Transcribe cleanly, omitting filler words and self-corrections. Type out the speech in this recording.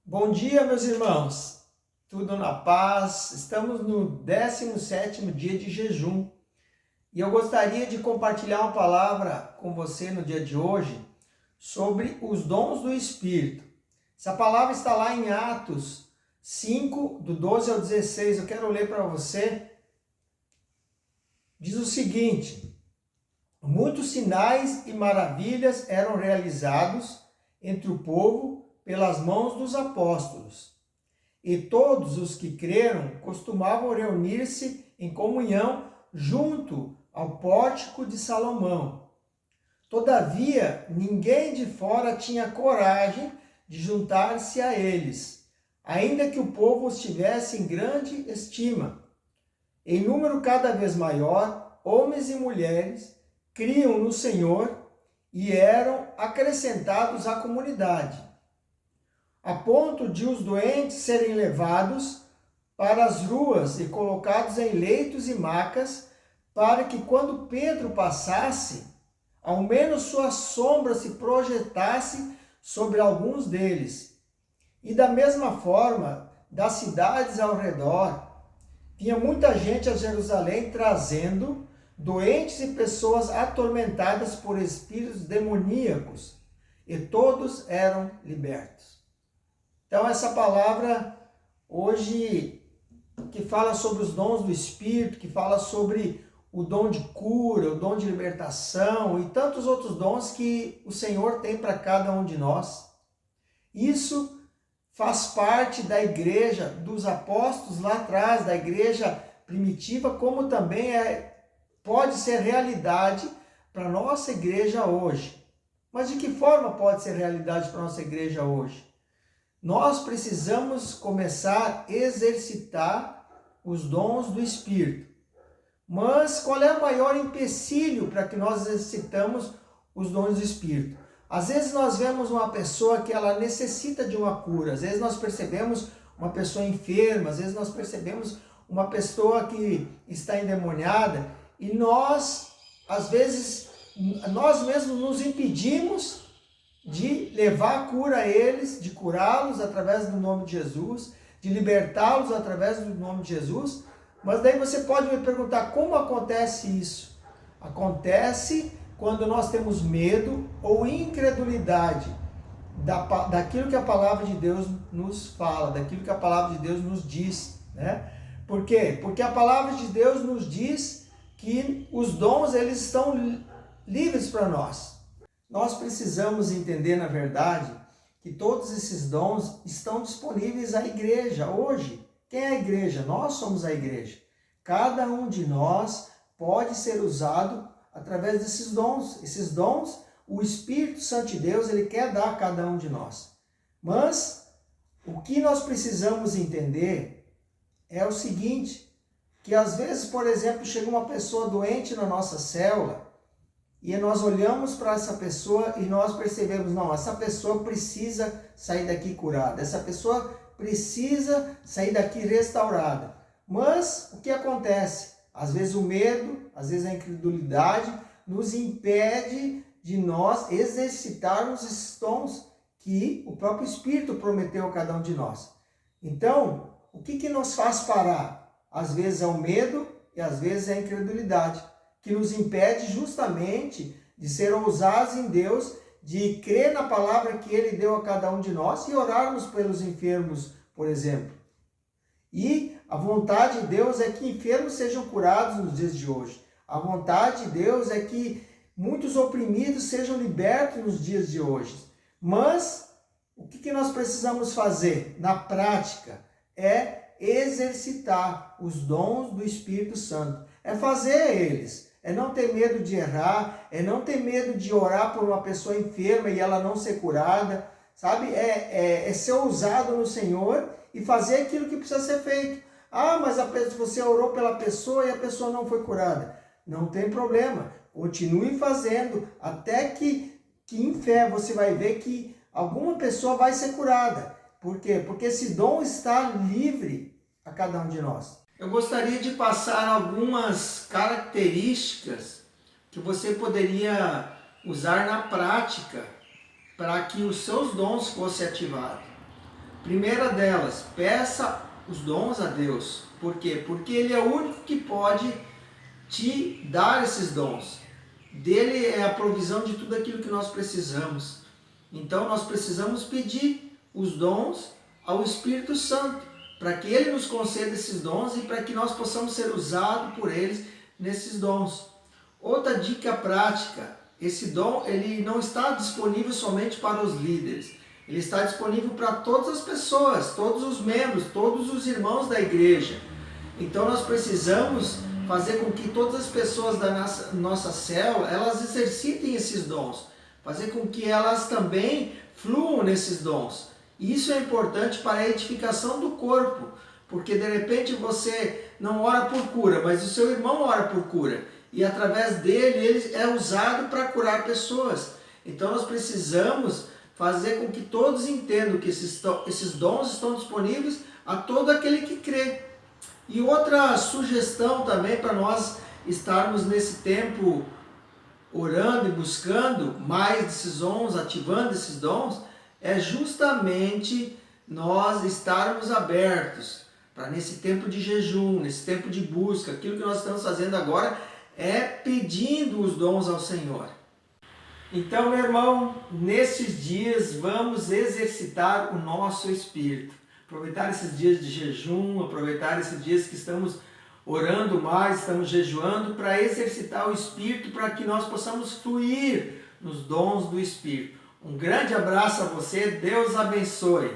Bom dia, meus irmãos. Tudo na paz? Estamos no 17º dia de jejum e eu gostaria de compartilhar uma palavra com você no dia de hoje sobre os dons do Espírito. Essa palavra está lá em Atos 5, do 12 ao 16. Eu quero ler para você. Diz o seguinte: muitos sinais e maravilhas eram realizados entre o povo pelas mãos dos apóstolos. E todos os que creram costumavam reunir-se em comunhão junto ao pórtico de Salomão. Todavia, ninguém de fora tinha coragem de juntar-se a eles, ainda que o povo os tivesse em grande estima. Em número cada vez maior, homens e mulheres criam no Senhor e eram acrescentados à comunidade, a ponto de os doentes serem levados para as ruas e colocados em leitos e macas, para que quando Pedro passasse, ao menos sua sombra se projetasse sobre alguns deles. E da mesma forma, das cidades ao redor, tinha muita gente a Jerusalém trazendo doentes e pessoas atormentadas por espíritos demoníacos, e todos eram libertos. Então, essa palavra hoje, que fala sobre os dons do Espírito, que fala sobre o dom de cura, o dom de libertação e tantos outros dons que o Senhor tem para cada um de nós. Isso faz parte da igreja dos apóstolos lá atrás, da igreja primitiva, como também pode ser realidade para a nossa igreja hoje. Mas de que forma pode ser realidade para a nossa igreja hoje? Nós precisamos começar a exercitar os dons do Espírito. Mas qual é o maior empecilho para que nós exercitamos os dons do Espírito? Às vezes nós vemos uma pessoa que ela necessita de uma cura, às vezes nós percebemos uma pessoa enferma, às vezes nós percebemos uma pessoa que está endemoniada e nós, às vezes, nós mesmos nos impedimos de levar a cura a eles, de curá-los através do nome de Jesus, de libertá-los através do nome de Jesus. Mas daí você pode me perguntar, como acontece isso? Acontece quando nós temos medo ou incredulidade daquilo que a palavra de Deus nos fala, daquilo que a palavra de Deus nos diz, né? Por quê? Porque a palavra de Deus nos diz que os dons, eles estão livres para nós. Nós precisamos entender, na verdade, que todos esses dons estão disponíveis à igreja hoje. Quem é a igreja? Nós somos a igreja. Cada um de nós pode ser usado através desses dons. Esses dons, o Espírito Santo de Deus, ele quer dar a cada um de nós. Mas o que nós precisamos entender é o seguinte, que às vezes, por exemplo, chega uma pessoa doente na nossa célula, e nós olhamos para essa pessoa e nós percebemos, não, essa pessoa precisa sair daqui curada, essa pessoa precisa sair daqui restaurada. Mas o que acontece? Às vezes o medo, às vezes a incredulidade nos impede de nós exercitarmos esses dons que o próprio Espírito prometeu a cada um de nós. Então, o que nos faz parar? Às vezes é o medo e às vezes é a incredulidade, que nos impede justamente de ser ousados em Deus, de crer na palavra que Ele deu a cada um de nós e orarmos pelos enfermos, por exemplo. E a vontade de Deus é que enfermos sejam curados nos dias de hoje. A vontade de Deus é que muitos oprimidos sejam libertos nos dias de hoje. Mas o que nós precisamos fazer na prática é exercitar os dons do Espírito Santo. É fazer eles. É não ter medo de errar, é não ter medo de orar por uma pessoa enferma e ela não ser curada, sabe? É ser ousado no Senhor e fazer aquilo que precisa ser feito. Ah, mas você orou pela pessoa e a pessoa não foi curada. Não tem problema, continue fazendo, até que em fé você vai ver que alguma pessoa vai ser curada. Por quê? Porque esse dom está livre a cada um de nós. Eu gostaria de passar algumas características que você poderia usar na prática para que os seus dons fossem ativados. Primeira delas, peça os dons a Deus. Por quê? Porque Ele é o único que pode te dar esses dons. Dele é a provisão de tudo aquilo que nós precisamos. Então nós precisamos pedir os dons ao Espírito Santo, para que Ele nos conceda esses dons e para que nós possamos ser usados por eles nesses dons. Outra dica prática, esse dom ele não está disponível somente para os líderes, ele está disponível para todas as pessoas, todos os membros, todos os irmãos da igreja. Então nós precisamos fazer com que todas as pessoas da nossa célula, elas exercitem esses dons, fazer com que elas também fluam nesses dons. E isso é importante para a edificação do corpo, porque de repente você não ora por cura, mas o seu irmão ora por cura, e através dele, ele é usado para curar pessoas. Então nós precisamos fazer com que todos entendam que esses dons estão disponíveis a todo aquele que crê. E outra sugestão também para nós estarmos nesse tempo orando e buscando mais desses dons, ativando esses dons, é justamente nós estarmos abertos para nesse tempo de jejum, nesse tempo de busca, aquilo que nós estamos fazendo agora é pedindo os dons ao Senhor. Então, meu irmão, nesses dias vamos exercitar o nosso espírito. Aproveitar esses dias de jejum, aproveitar esses dias que estamos orando mais, estamos jejuando, para exercitar o espírito, para que nós possamos fluir nos dons do Espírito. Um grande abraço a você, Deus abençoe.